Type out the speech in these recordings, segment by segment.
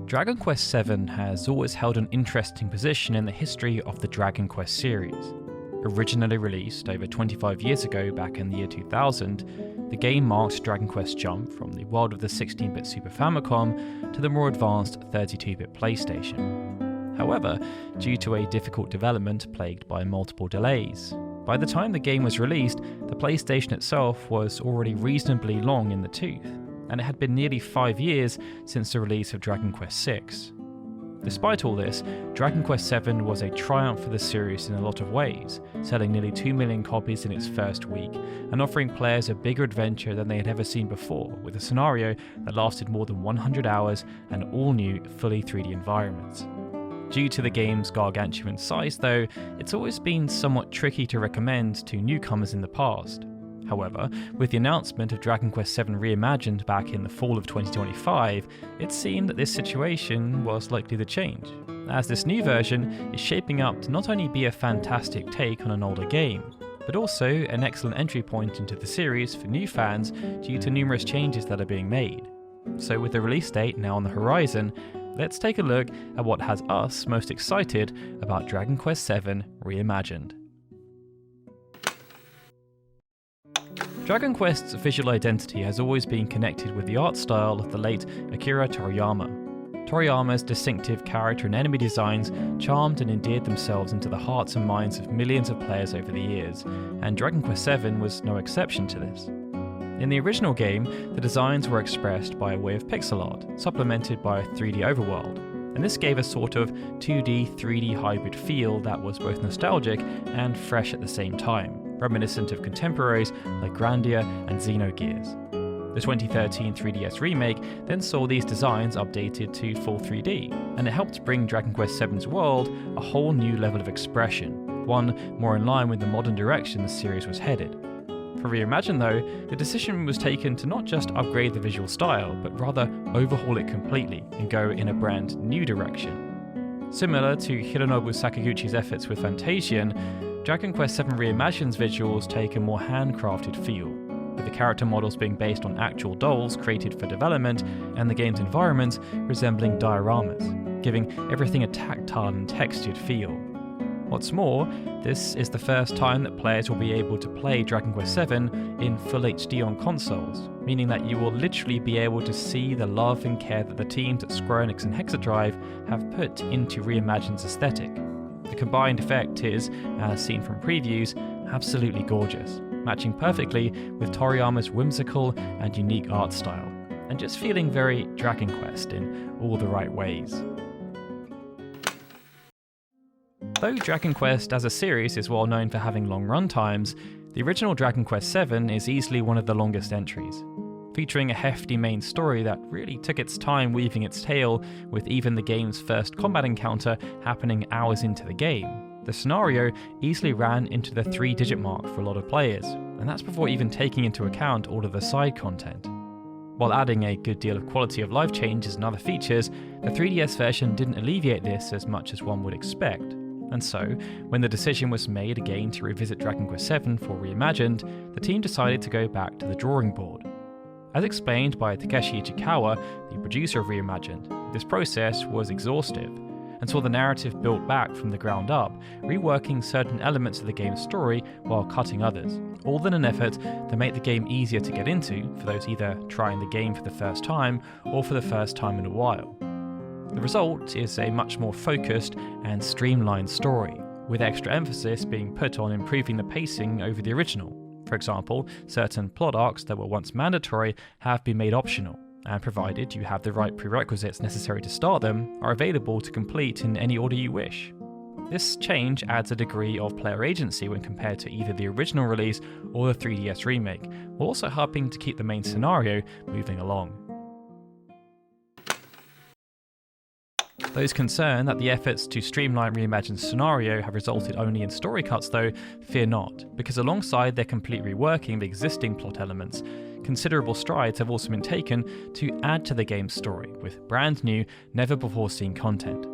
Dragon Quest VII has always held an interesting position in the history of the Dragon Quest series. Originally released over 25 years ago back in the year 2000, the game marked Dragon Quest's jump from the world of the 16-bit Super Famicom to the more advanced 32-bit PlayStation. However, due to a difficult development plagued by multiple delays, by the time the game was released, the PlayStation itself was already reasonably long in the tooth, and it had been nearly 5 years since the release of Dragon Quest VI. Despite all this, Dragon Quest VII was a triumph for the series in a lot of ways, selling nearly 2 million copies in its first week, and offering players a bigger adventure than they had ever seen before, with a scenario that lasted more than 100 hours and all new, fully 3D environments. Due to the game's gargantuan size though, it's always been somewhat tricky to recommend to newcomers in the past. However, with the announcement of Dragon Quest VII Reimagined back in the fall of 2025, it seemed that this situation was likely to change, as this new version is shaping up to not only be a fantastic take on an older game, but also an excellent entry point into the series for new fans due to numerous changes that are being made. So with the release date now on the horizon, let's take a look at what has us most excited about Dragon Quest VII Reimagined. Dragon Quest's visual identity has always been connected with the art style of the late Akira Toriyama. Toriyama's distinctive character and enemy designs charmed and endeared themselves into the hearts and minds of millions of players over the years, and Dragon Quest VII was no exception to this. In the original game, the designs were expressed by way of pixel art, supplemented by a 3D overworld, and this gave a sort of 2D, 3D hybrid feel that was both nostalgic and fresh at the same time, reminiscent of contemporaries like Grandia and Xenogears. The 2013 3DS remake then saw these designs updated to full 3D, and it helped bring Dragon Quest VII's world a whole new level of expression, one more in line with the modern direction the series was headed. For Reimagined though, the decision was taken to not just upgrade the visual style, but rather overhaul it completely and go in a brand new direction. Similar to Hironobu Sakaguchi's efforts with Fantasian, Dragon Quest VII Reimagined's visuals take a more handcrafted feel, with the character models being based on actual dolls created for development and the game's environments resembling dioramas, giving everything a tactile and textured feel. What's more, this is the first time that players will be able to play Dragon Quest VII in full HD on consoles, meaning that you will literally be able to see the love and care that the teams at Square Enix and Hexadrive have put into Reimagined's aesthetic. The combined effect is, as seen from previews, absolutely gorgeous, matching perfectly with Toriyama's whimsical and unique art style, and just feeling very Dragon Quest in all the right ways. Though Dragon Quest as a series is well known for having long run times, the original Dragon Quest VII is easily one of the longest entries. Featuring a hefty main story that really took its time weaving its tale, with even the game's first combat encounter happening hours into the game, the scenario easily ran into the 3-digit mark for a lot of players, and that's before even taking into account all of the side content. While adding a good deal of quality of life changes and other features, the 3DS version didn't alleviate this as much as one would expect. And so, when the decision was made again to revisit Dragon Quest VII for Reimagined, the team decided to go back to the drawing board. As explained by Takeshi Ichikawa, the producer of Reimagined, this process was exhaustive, and saw the narrative built back from the ground up, reworking certain elements of the game's story while cutting others, all in an effort to make the game easier to get into for those either trying the game for the first time or for the first time in a while. The result is a much more focused and streamlined story, with extra emphasis being put on improving the pacing over the original. For example, certain plot arcs that were once mandatory have been made optional, and provided you have the right prerequisites necessary to start them, are available to complete in any order you wish. This change adds a degree of player agency when compared to either the original release or the 3DS remake, while also helping to keep the main scenario moving along. Those concerned that the efforts to streamline Reimagined's scenario have resulted only in story cuts though, fear not, because alongside their complete reworking of existing plot elements, considerable strides have also been taken to add to the game's story with brand new, never-before-seen content.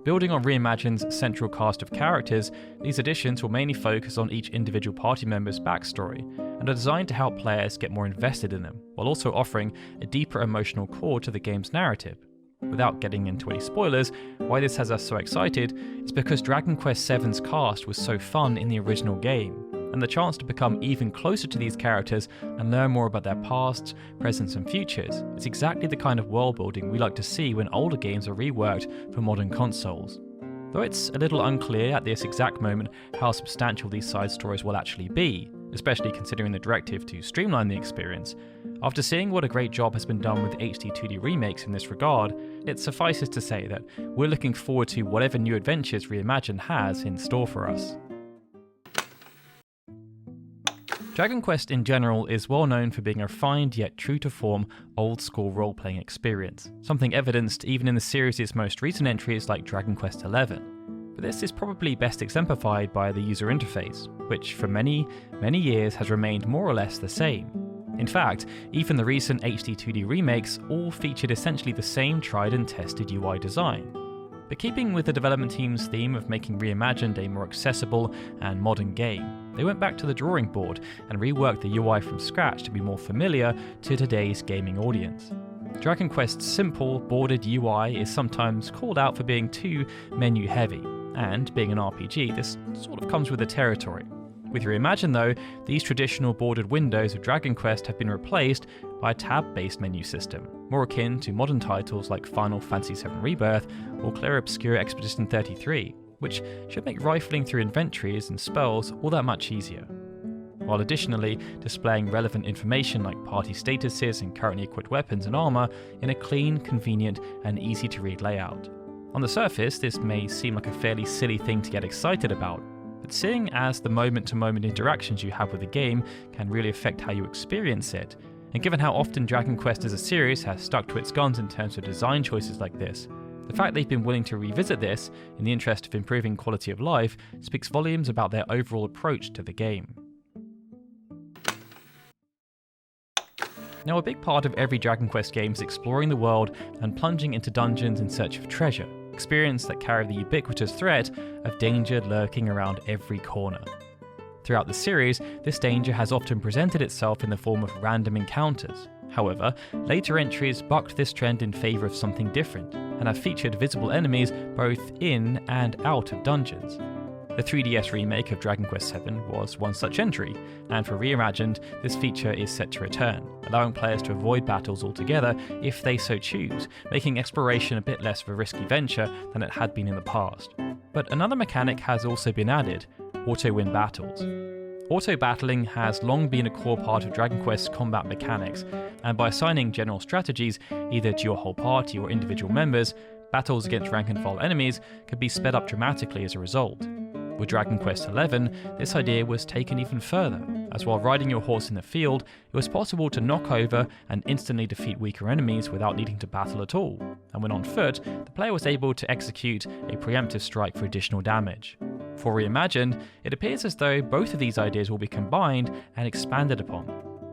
Building on Reimagined's central cast of characters, these additions will mainly focus on each individual party member's backstory, and are designed to help players get more invested in them, while also offering a deeper emotional core to the game's narrative. Without getting into any spoilers, why this has us so excited is because Dragon Quest VII's cast was so fun in the original game, and the chance to become even closer to these characters and learn more about their pasts, presents and futures is exactly the kind of world building we like to see when older games are reworked for modern consoles. Though it's a little unclear at this exact moment how substantial these side stories will actually be, especially considering the directive to streamline the experience, after seeing what a great job has been done with HD 2D remakes in this regard, it suffices to say that we're looking forward to whatever new adventures Reimagined has in store for us. Dragon Quest in general is well known for being a refined yet true to form old-school role-playing experience, something evidenced even in the series' most recent entries like Dragon Quest XI. But this is probably best exemplified by the user interface, which for many years has remained more or less the same. In fact, even the recent HD 2D remakes all featured essentially the same tried and tested UI design. But keeping with the development team's theme of making Reimagined a more accessible and modern game, they went back to the drawing board and reworked the UI from scratch to be more familiar to today's gaming audience. Dragon Quest's simple, bordered UI is sometimes called out for being too menu-heavy, and being an RPG, this sort of comes with the territory. With Reimagined though, these traditional bordered windows of Dragon Quest have been replaced by a tab-based menu system, more akin to modern titles like Final Fantasy VII Rebirth or Clair Obscur Expedition 33, which should make rifling through inventories and spells all that much easier, while additionally displaying relevant information like party statuses and currently equipped weapons and armor in a clean, convenient, and easy to read layout. On the surface, this may seem like a fairly silly thing to get excited about, but seeing as the moment-to-moment interactions you have with the game can really affect how you experience it, and given how often Dragon Quest as a series has stuck to its guns in terms of design choices like this, the fact they've been willing to revisit this in the interest of improving quality of life speaks volumes about their overall approach to the game. Now, a big part of every Dragon Quest game is exploring the world and plunging into dungeons in search of treasure, experience that carry the ubiquitous threat of danger lurking around every corner. Throughout the series, this danger has often presented itself in the form of random encounters. However, later entries bucked this trend in favour of something different, and have featured visible enemies both in and out of dungeons. The 3DS remake of Dragon Quest VII was one such entry, and for Reimagined, this feature is set to return, allowing players to avoid battles altogether if they so choose, making exploration a bit less of a risky venture than it had been in the past. But another mechanic has also been added: auto-win battles. Auto-battling has long been a core part of Dragon Quest's combat mechanics, and by assigning general strategies either to your whole party or individual members, battles against rank-and-file enemies could be sped up dramatically as a result. With Dragon Quest XI, this idea was taken even further, as while riding your horse in the field, it was possible to knock over and instantly defeat weaker enemies without needing to battle at all, and when on foot, the player was able to execute a preemptive strike for additional damage. For Reimagined, it appears as though both of these ideas will be combined and expanded upon,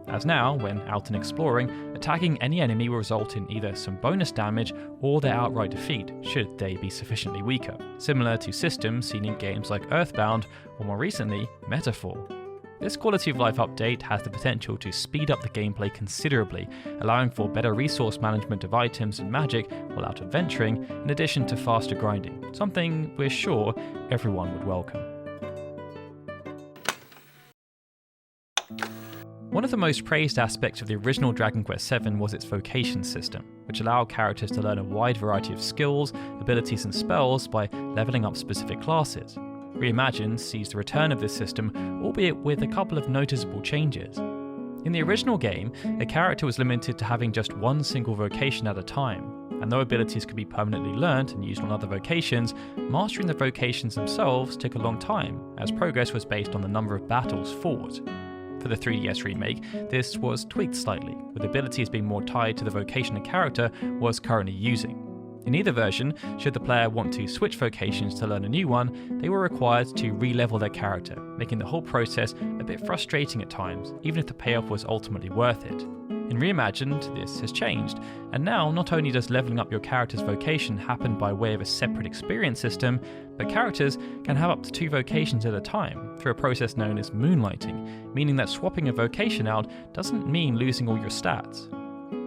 as now, when out and exploring, attacking any enemy will result in either some bonus damage or their outright defeat, should they be sufficiently weaker, similar to systems seen in games like Earthbound or more recently, Metaphor. This quality of life update has the potential to speed up the gameplay considerably, allowing for better resource management of items and magic while out adventuring, in addition to faster grinding, something we're sure everyone would welcome. One of the most praised aspects of the original Dragon Quest VII was its Vocation system, which allowed characters to learn a wide variety of skills, abilities and spells by leveling up specific classes. Reimagined sees the return of this system, albeit with a couple of noticeable changes. In the original game, a character was limited to having just one single vocation at a time, and though abilities could be permanently learnt and used on other vocations, mastering the vocations themselves took a long time, as progress was based on the number of battles fought. For the 3DS remake, this was tweaked slightly, with abilities being more tied to the vocation a character was currently using. In either version, should the player want to switch vocations to learn a new one, they were required to re-level their character, making the whole process a bit frustrating at times, even if the payoff was ultimately worth it. In Reimagined, this has changed, and now not only does leveling up your character's vocation happen by way of a separate experience system, but characters can have up to 2 vocations at a time through a process known as moonlighting, meaning that swapping a vocation out doesn't mean losing all your stats.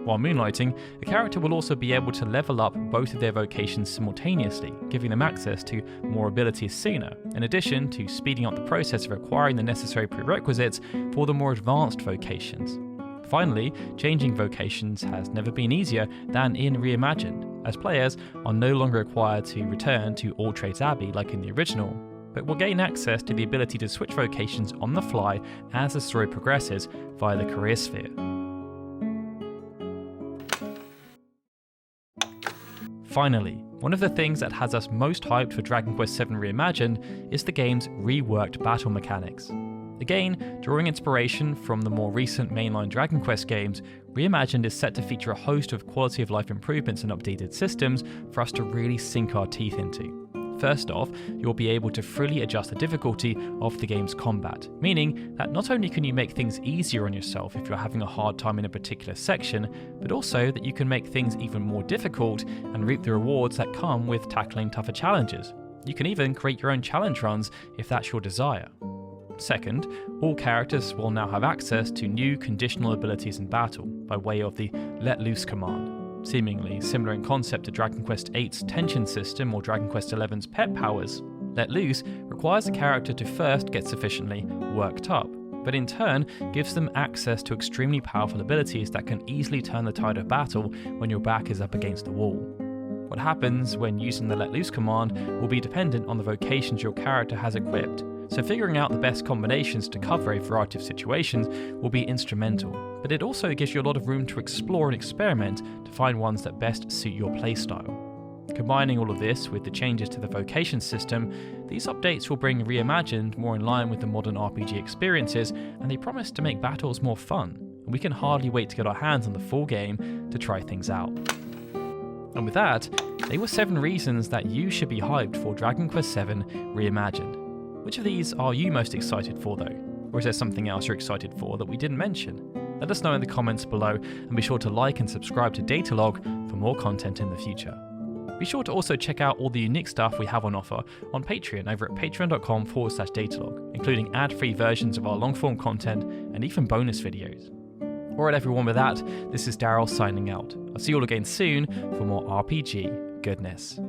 While moonlighting, a character will also be able to level up both of their vocations simultaneously, giving them access to more abilities sooner, in addition to speeding up the process of acquiring the necessary prerequisites for the more advanced vocations. Finally, changing vocations has never been easier than in Reimagined, as players are no longer required to return to All Trades Abbey like in the original, but will gain access to the ability to switch vocations on the fly as the story progresses via the career sphere. Finally, one of the things that has us most hyped for Dragon Quest VII Reimagined is the game's reworked battle mechanics. Again, drawing inspiration from the more recent mainline Dragon Quest games, Reimagined is set to feature a host of quality of life improvements and updated systems for us to really sink our teeth into. First off, you'll be able to freely adjust the difficulty of the game's combat, meaning that not only can you make things easier on yourself if you're having a hard time in a particular section, but also that you can make things even more difficult and reap the rewards that come with tackling tougher challenges. You can even create your own challenge runs if that's your desire. Second, all characters will now have access to new conditional abilities in battle by way of the Let Loose command. Seemingly similar in concept to Dragon Quest VIII's tension system or Dragon Quest XI's pet powers, Let Loose requires a character to first get sufficiently worked up, but in turn gives them access to extremely powerful abilities that can easily turn the tide of battle when your back is up against the wall. What happens when using the Let Loose command will be dependent on the vocations your character has equipped, so figuring out the best combinations to cover a variety of situations will be instrumental, but it also gives you a lot of room to explore and experiment to find ones that best suit your playstyle. Combining all of this with the changes to the vocation system, these updates will bring Reimagined more in line with the modern RPG experiences, and they promise to make battles more fun, and we can hardly wait to get our hands on the full game to try things out. And with that, they were 7 reasons that you should be hyped for Dragon Quest VII Reimagined. Which of these are you most excited for though? Or is there something else you're excited for that we didn't mention? Let us know in the comments below, and be sure to like and subscribe to Datalog for more content in the future. Be sure to also check out all the unique stuff we have on offer on Patreon over at patreon.com/Datalog, including ad-free versions of our long-form content and even bonus videos. Alright everyone, with that, this is Darryl signing out. I'll see you all again soon for more RPG goodness.